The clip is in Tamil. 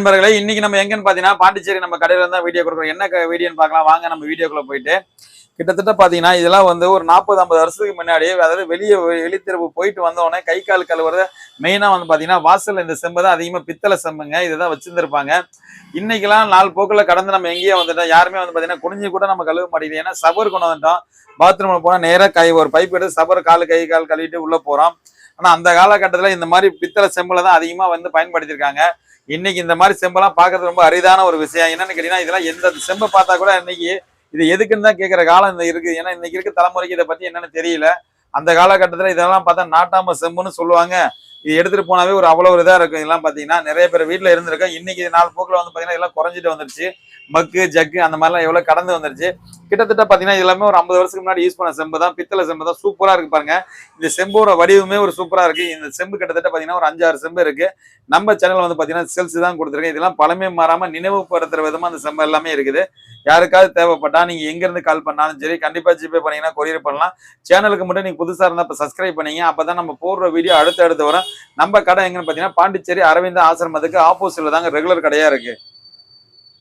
நண்பர்களே, இன்னைக்கு நம்ம எங்கன்னு பாத்தீங்கன்னா பாண்டிச்சேரி நம்ம கடையில இருந்தா வீடியோ கொடுக்குறோம். என்ன வீடியோன்னு பார்க்கலாம் வாங்க. நம்ம வீடியோக்குள்ள போயிட்டு கிட்டத்தட்ட பாத்தீங்கன்னா இதெல்லாம் வந்து ஒரு 40-50 வருஷத்துக்கு முன்னாடி, அதாவது வெளித்தெருவு போயிட்டு வந்தோடனே கை கால் கழுவுறத மெயினா வந்து பாத்தீங்கன்னா வாசல்ல இந்த செம்பு தான் அதிகமா பித்தளை செம்புங்க. இதுதான் வச்சிருந்திருப்பாங்க. இன்னைக்கெல்லாம் நாள் போக்குல கடந்து நம்ம எங்கேயோ வந்துட்டோம். யாருமே வந்து பாத்தீங்கன்னா குனிஞ்சு கூட நம்ம கழுவ மாட்டேங்குது. ஏன்னா சபர் கொண்டு வந்துட்டோம். பாத்ரூம்ல போனா நேரா ஒரு பைப் எடுத்து சபர் கை கால் கழுவிட்டு உள்ள போறோம். ஆனா அந்த காலகட்டத்துல இந்த மாதிரி பித்தளை செம்புல தான் அதிகமா வந்து பயன்படுத்தியிருக்காங்க. இன்னைக்கு இந்த மாதிரி செம்பெல்லாம் பாக்குறது ரொம்ப அரிதான ஒரு விஷயம். என்னன்னு கேட்டீங்கன்னா இதெல்லாம் எந்த செம்பை பார்த்தா கூட இன்னைக்கு இது எதுக்குன்னு தான் கேட்கிற காலம் இந்த இருக்கு. ஏன்னா இன்னைக்கு இருக்க தலைமுறைக்கு இதை பத்தி என்னன்னு தெரியல. அந்த காலகட்டத்துல இதெல்லாம் பார்த்தா நாட்டாம செம்புன்னு சொல்லுவாங்க. இது எடுத்துட்டு போனாவே ஒரு அவ்வளவு ஒரு இதா இருக்கும். இதெல்லாம் பாத்தீங்கன்னா நிறைய பேர் வீட்டுல இருந்திருக்கும். இன்னைக்கு நாள் போக்குல வந்து பாத்தீங்கன்னா எல்லாம் குறைஞ்சிட்டு வந்துருச்சு. மக்கு ஜக்கு அந்த மாதிரிலாம் எவ்வளவு கடந்து வந்துருச்சு. கிட்டத்தட்ட பாத்தீங்கன்னா எல்லாமே ஒரு 50 வருஷத்துக்கு முன்னாடி யூஸ் பண்ண செம்பு தான். பித்தளை செம்பு தான். சூப்பரா இருக்கு பாருங்க. இந்த செம்போட வடிவமே ஒரு சூப்பரா இருக்கு. இந்த செம்பு கிட்டத்தட்ட பாத்தீங்கன்னா ஒரு 5-6 செம்பு இருக்கு. நம்ம சேனல் வந்து பாத்தீங்கன்னா செல்ஸ் தான் கொடுத்துருக்கேன். இதெல்லாம் பழமை மாறாம நினைவுபடுத்துற விதமா அந்த செம்பு எல்லாமே இருக்குது. யாருக்காவது தேவைப்பட்டா நீங்க எங்க இருந்து கால் பண்ணாலும் சரி, கண்டிப்பா ஜிபே பண்ணீங்கன்னா கொரியர் பண்ணலாம். சேனலுக்கு மட்டும் நீங்க புதுசா இருந்தா இப்ப சப்ஸ்கிரைப் பண்ணீங்க. அப்பதான் நம்ம போடுற வீடியோ அடுத்து வரும். நம்ம கடை எங்கன்னு பாத்தீங்கன்னா பாண்டிச்சேரி அரவிந்த ஆசிரமத்துக்கு ஆப்போசிட்ல தாங்க ரெகுலர் கடையா இருக்கு.